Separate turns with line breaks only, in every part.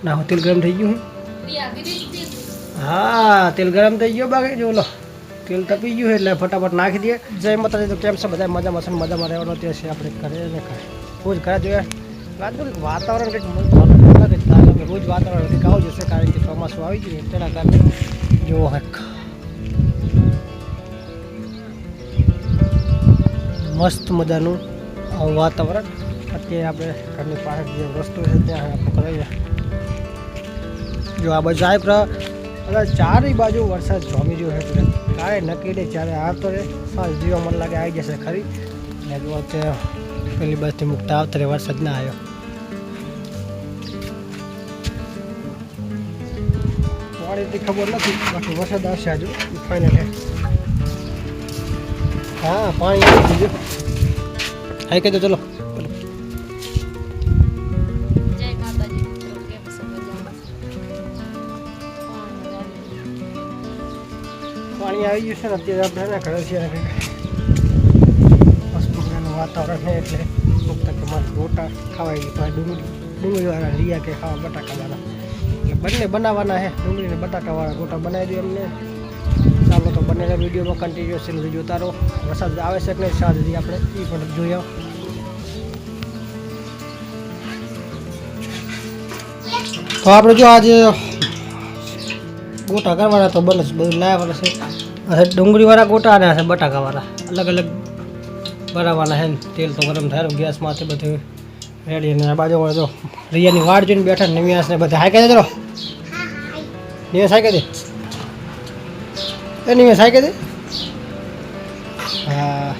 ના તેલ ગરમ થઈ ગયું હા તેલ ગરમ થઈ ગયો બાકી જો લો તેલ તપી ગયું એટલે ફટાફટ નાખી દઈએ જય માતાજી તો કેમ છે બધા મજામાં રહેવાનો તે છે આપણે ઘરે ને ખાય રોજ ઘરે જોઈએ વાતાવરણ કંઈક લાગે રોજ વાતાવરણ કંઈક આવું જશે કારણ કે ચોમાસું આવી ગયું તેના કારણે જો મસ્ત મજાનું આવું વાતાવરણ અત્યારે આપણે ઘરની પાસે જે રસ્તો છે ત્યાં આપણે કરાવીએ જો આ બાજુ સાહેબ ચારે બાજુ વરસાદ જોમી ગયો એટલે કાંઈ નક્કી નહીં જ્યારે આવતો રહે સારું જીવા મને લાગે આવી જશે ખરી ને જો અત્યારે પેલી બાજુથી મુકતા આવતો રહે વરસાદ ના આવ્યો પાણીથી ખબર નથી બાકી વરસાદ આવશે હજુ ફાઇનલ હા પાણી આવી ગયું હા કહી દો ચલો પાણી આવી ગયું છે ને અત્યારે આપણે ઘરે છીએ મસ્ત મજાનું વાતાવરણ છે એટલે મુક્ત કે મારે ગોટા ખાવાય તો ડુંગળીવાળા લીયા કે ખાવા બટાકાવાળા એટલે બંને બનાવવાના છે ડુંગળી ને બટાકાવાળા ગોટા બનાવી દઈએ એમને ચાલો તો બંનેના વિડીયોમાં કન્ટિન્યુઅસલી જોતા રહો વરસાદ આવે છે એટલે સાંજથી આપણે એ પણ જોઈએ તો આપણે જો આજે ગોટા કરવાના તો બને બધું લાવવાના છે ડુંગળીવાળા ગોટા અને છે બટાકાવાળા અલગ અલગ બનાવવાના છે તેલ તો ગરમ થાય ગેસમાંથી બધું રેડી અને આ બાજુ જો રિયાની વાડ જોઈને બેઠા નિવાસને બધા હાઈ કહી દે ચલો નિવાસ હાઈ કહી દે એ નિવાસ હાઈ કહી દે હા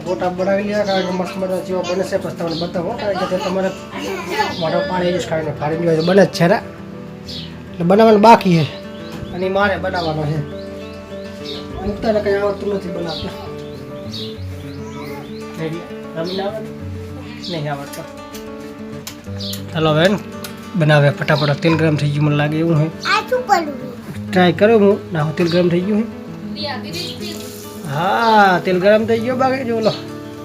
ગોટા બનાવી લે કારણ કે મસ્ત મજા જેવા બને છે પછી તમને બતાવો કારણ કે તમારે મોઢા પાણી જ ખાઈને ફાડી લેવાય બને જ છે ને એટલે બનાવવાનું બાકી છે અને મારે બનાવવાનો છે મુક્તાને કંઈ આવડતું નથી બનાવતું રમીને આવે નહીં આવડતો ચાલો હવે બનાવે ફટાફટ તેલ ગરમ થઈ ગયું મને લાગે એવું હોય ટ્રાય કર્યો હું ના તેલ ગરમ થઈ ગયું હા તેલ ગરમ થઈ ગયો બાકી જો લો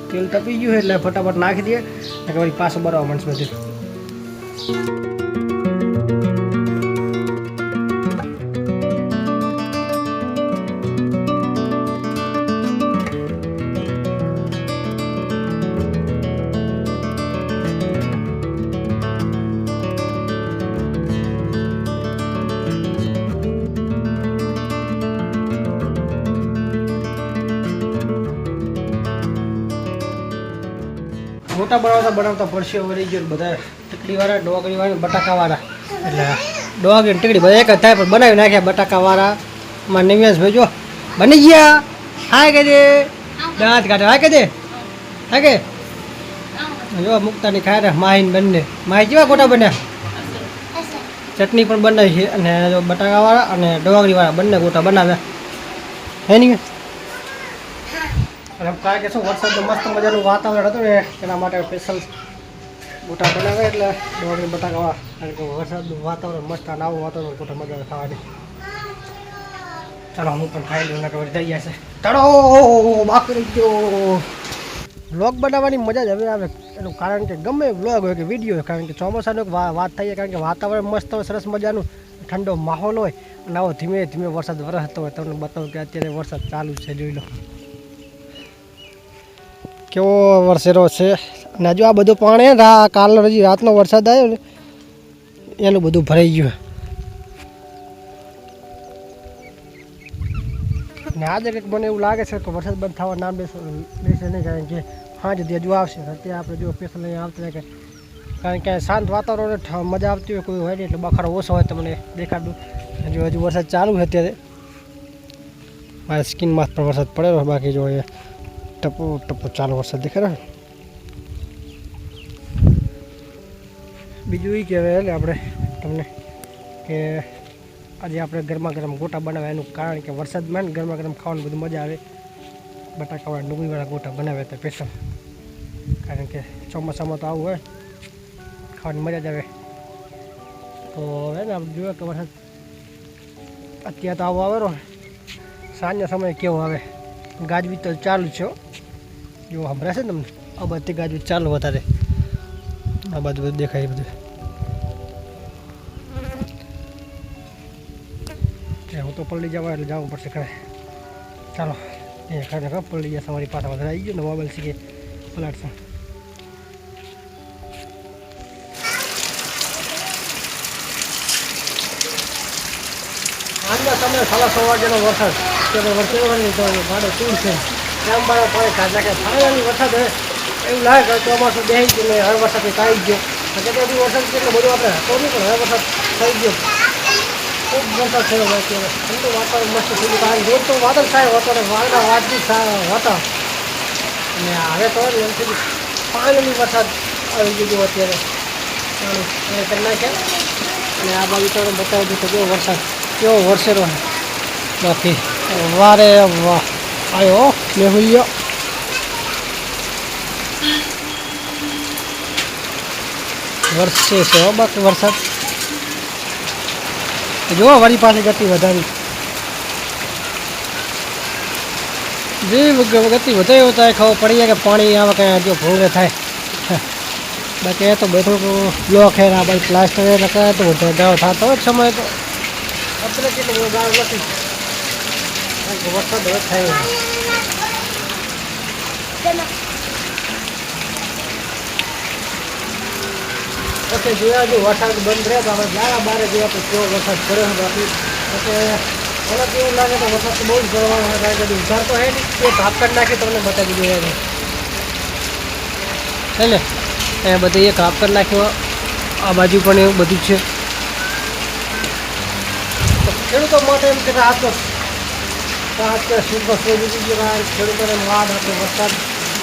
તેલ તપી ગયું એટલે ફટાફટ નાખી દઈએ ને વળી પાછું બરાબર મનસ બધું ગોટા બનાવતા પડશે વળી ગયો બધા ટીકડીવાળા ડોગરીવાળા બટાકાવાળા એટલે ડોગરી ટીકડી બધા એક જ થાય પણ બનાવી નાખ્યા બટાકાવાળા માં નિવ્યાસ ભાઈ જો બની ગયા હાય કે દે દાંત કાઢે હાય કે દે હાય કે જો મુક્તાની ખાય ને માહીને બંને માહી કેવા ગોટા બન્યા ચટણી પણ બનાવી છે અને જો બટાકાવાળા અને ડોગરીવાળા બંને ગોટા બનાવ્યા હે નહીં અને કારણ કે શું વરસાદનું મસ્ત મજાનું વાતાવરણ હતું ને એના માટે સ્પેશિયલ ગોટા બનાવે એટલે ડોગરી બટાકા કારણ કે વરસાદનું વાતાવરણ મસ્ત અને આવું વાતાવરણ ગોટા મજા આવે ખાવાની ચાલો હું પણ ખાઈ લઉં વળી થઈ ગયા છે ચાલો બાકી ગયો વ્લોગ બનાવવાની મજા જ હવે આવે એનું કારણ કે ગમે વ્લોગ હોય કે વિડીયો કારણ કે ચોમાસાનું વાત થઈ જાય કારણ કે વાતાવરણ મસ્ત હોય સરસ મજાનું ઠંડો માહોલ હોય અને આવો ધીમે ધીમે વરસાદ વરસતો હોય તમને બતાવું કે અત્યારે વરસાદ ચાલુ છે જોઈ લો કેવો વરસેલો છે અને હજુ આ બધું પાણી કાલનો હજી રાતનો વરસાદ આવ્યો ને એનું બધું ભરાઈ ગયું ને આજે કંઈક મને એવું લાગે છે કે વરસાદ બંધ થવા નામ બેસે નહીં કારણ કે હા જતી હજુ આવશે અત્યારે આપણે જો સ્પેશિયલ અહીંયા આવતા રહે કારણ કે શાંત વાતાવરણ મજા આવતી હોય કોઈ હોય નહીં એટલે બખાડો ઓછો હોય તમને દેખાડું હજુ વરસાદ ચાલુ છે અત્યારે મારા સ્કિનમાં પણ વરસાદ પડેલો બાકી જો એ ટપો ટપો ચાલુ વરસાદ દેખાય ને બીજું એ કહેવાય એટલે આપણે તમને કે આજે આપણે ગરમા ગરમ ગોટા બનાવ્યા એનું કારણ કે વરસાદમાં ને ગરમા ગરમ ખાવાની બધું મજા આવે બટાકાવાળા ડુંગળીવાળા ગોટા બનાવ્યા હતા સ્પેશિયલ કારણ કે ચોમાસામાં તો આવું હોય ખાવાની મજા જ આવે તો હવે ને આપણે જોયું કે વરસાદ અત્યારે તો આવો આવેલો સાંજના સમયે કેવો આવે ગાજવીજ તો ચાલુ છે જો સંભળાશે ને તમને આ બધી ગાજુ ચાલુ વધારે આ બાજુ બધું દેખાય બધું હું તો પલળી જવા એટલે જવું પડશે ખરે ચાલો એ ખરેખર પલળી ગયા તમારી પાછા વધારે આવી ગયો ને મોબાઈલ શીખે પલાટશો આજના સમય 6:30 વાગ્યાનો વરસાદ કે વરસાદની તો ભાડો ચૂર છે આમ બાળો પડે કાઢ નાખે ફાળવાની વરસાદ હવે એવું લાગે કે ચોમાસું બેસી ગયું ને હવે વરસાદ આવી ગયો અત્યારે વરસાદ કેટલો બધો આપણે હતો નહીં પણ હવે વરસાદ થઈ ગયો ખૂબ વરસાદ થયો અત્યારે ઠંડુ વાતાવરણ મસ્ત થયું કારણ રોજ તો વાદળ થાય હતો ને વાદળા વાતથી હતા અને હવે તો એમથી પાણીની વરસાદ આવી ગયો અત્યારે પાણી કરી નાખ્યા અને આ બાજુ તો બતાવી દીધું કેવો વરસાદ કેવો વરસેલો બાકી વારે વાહ આવ્યો મેહુલ્યો વરસે છે બાકી વરસાદ જો વારી પાસે ગતિ વધારી જે ગતિ વધે એવું થાય ખબર પડી જાય કે પાણી આવે કંઈ જો ભૂંગળે થાય બાકી એ તો બધું બ્લોક છે આ બાજુ પ્લાસ્ટર લખાય તો વધારો થતો હોય સમય તો અત્યારે કેટલું બધું ગાળ નથી વરસાદ હવે થાય પછી જોયા જો વરસાદ બંધ રહે તો આપણે જાડા બારે જોયા તો કેવો વરસાદ પડ્યો બાકી એટલે મને કેવું લાગે તો વરસાદ તો બહુ જ પડવાનો કારણ કે ઉધાર તો હે નહીં એ ભાપ કરી નાખી તમને બતાવી દીધું છે ને એ બધી એક હાફ કરી નાખ્યું આ બાજુ પણ એવું બધું છે તો ખેડૂતો માટે એમ કે આ તો ખેડૂતોને વાદ હતો વરસાદ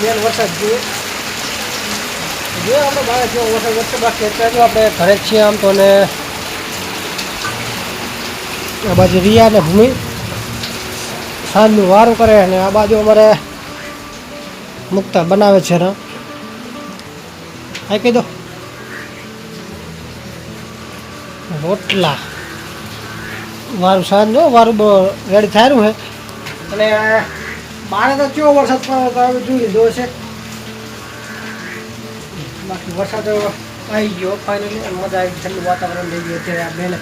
મેન વરસાદ જોઈએ આપણે બહાર જો વરસાદ વચ્ચે બાકી અત્યારે આપણે ઘરે જ છીએ આમ તો ને આ બાજુ રિયા ને ભૂમિ સાંજનું વારું કરે અને આ બાજુ અમારે મુક્તા બનાવે છે ને આ કહી દો રોટલા વારું સાંજ જો વારું રેડી થાયું છે અને બારે તો કેવો વરસાદ પડે તો હવે જોઈ લીધો છે બાકી વરસાદ આવી ગયો ફાઇનલી અને મજા આવી ઠંડુ વાતાવરણ થઈ ગયું અત્યારે આ બેને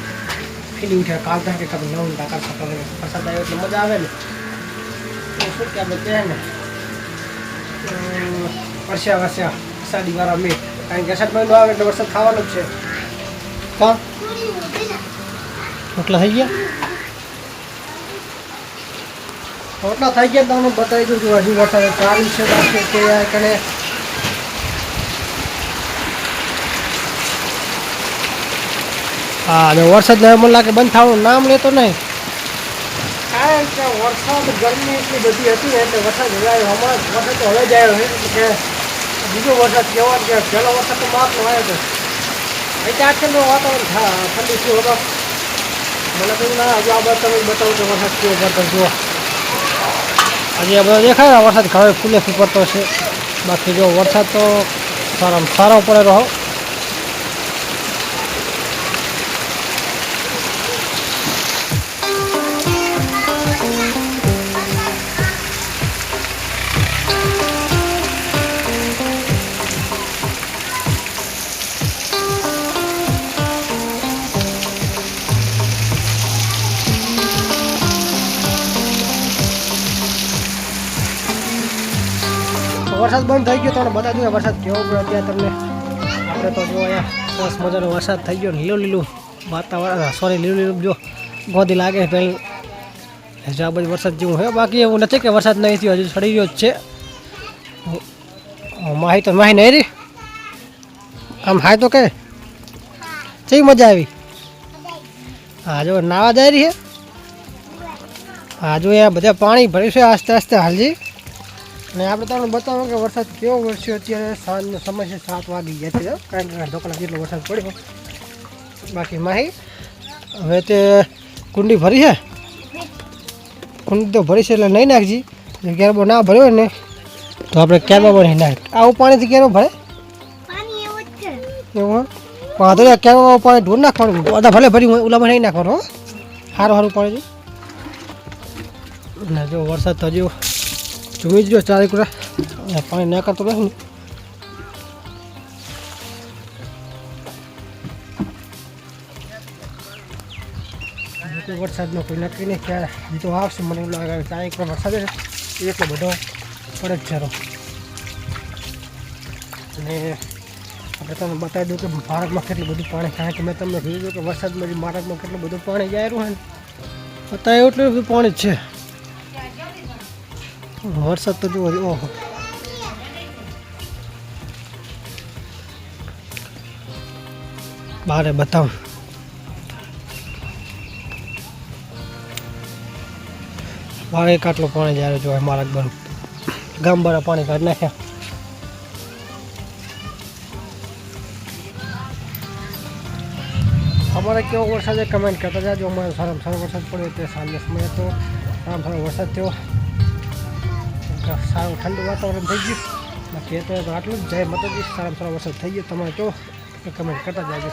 ફીલિંગ છે કાલતા કે કभी નવું ટાકા સફર વરસાદ આવ્યો એટલે મજા આવે ને તો શું કે આપણે કહે ને વરસ્યા વરસાદીવાળા મીઠ કારણ કે વરસાદ મહિનો આવે એટલે વરસાદ ખાવાનો જ છે કાં રોટલા થઈ ગયા રોટલા થઈ ગયા તમને બતાવી દઉં છું હજુ વરસાદ ચાલુ છે બાકી કે કને હા અને વરસાદ મને લાગે બંધ થવાનું નામ લેતો નહીં કારણ કે વરસાદ ગરમી એટલી બધી હતી ને એટલે વરસાદ હવે હમણાં વરસાદ તો હવે જ આવ્યો છે કે બીજો વરસાદ કહેવાનો કે પહેલો વરસાદ તો માપનો આવ્યો હતો એટલે આખેનું વાતાવરણ ઠંડુ થયું હતો મને કહ્યું ના હજુ આ બાદ તમે બતાવો કે વરસાદ કેવો પડતો જુઓ હજી આ બધો દેખાય વરસાદ ઘરે ફૂલેથી પડતો છે બાકી જો વરસાદ તો સારામાં સારો પડે રહો વરસાદ બંધ થઈ ગયો તમને બતાવી દઉં વરસાદ કેવો પડ્યો અત્યારે તમને આપણે તો જો અહીંયા સરસ મજાનો વરસાદ થઈ ગયો લીલું લીલું વાતાવરણ સોરી લીલું લીલું જો ગોદી લાગે પહેલું હજુ આ બધું વરસાદ જેવું છે બાકી એવું નથી કે વરસાદ નહીં થયો હજુ ચડી રહ્યો જ છે માહી તો માહી નહીં રહી આમ હાય તો કે કેવી મજા આવી હા જો નાવા જાય રહી છે હા જો અહીંયા બધા પાણી ભર્યું છે આસ્તે આસ્તે હાલજી અને આપણે તમને બતાવો કે વરસાદ કેવો વરસ્યો અત્યારે સાંજનો સમય છે 7 વાગી ગયા છે કારણ કે ઢોકળા જેટલો વરસાદ પડ્યો બાકી માહી હવે તે કુંડી ભરી છે કુંડી તો ભરી છે એટલે નહીં નાખજી કેરબો ના ભર્યો ને તો આપણે કેરબો નહીં નાખ આવું પાણીથી કેરબો ભરે એવું વાંધો નહીં કેરબો પાણી ઢોર નાખવાનું બધા ભલે ભરી ઓલામાં નહીં નાખવાનું સારું સારું પાણી ને જો વરસાદ તો હજુ જુમી જ જો ચારે કુરા પાણી ના કરતો રહે ને કોઈ વરસાદનો કોઈ નક્કી નહીં ક્યારે જીતો આવશે. મને એવું લાગે ત્યાં એક વરસાદ છે એટલો બધો પડે જ છે. અને આપણે તમને બતાવી દઉં કે માર્ગમાં કેટલું બધું પાણી થાય કે મેં તમને કીધું કે વરસાદમાં માર્ગમાં કેટલું બધું પાણી જાય રહ્યું હોય ને અત્યારે એટલું બધું પાણી જ છે. વરસાદ તો જુઓ ઓહો બારે બતાવું બારે કાટલું પાણી જાય જો માર્ગ બરું ગામ બારા પાણી કાઢી નાખ્યા. અમારે કેવો વરસાદ છે કમેન્ટ કરતા જાજો. અમારે સારામાં સારો વરસાદ પડ્યો તે સાંજના સમયે તો સારામાં સારો વરસાદ થયો. સારું ઠંડુ વાતાવરણ થઈ ગયું. બાકી તો આટલું જ જાય મતલબ સારામાં સારો વરસાદ થઈ ગયો. તમારે જો કમેન્ટ કરતા જાજો.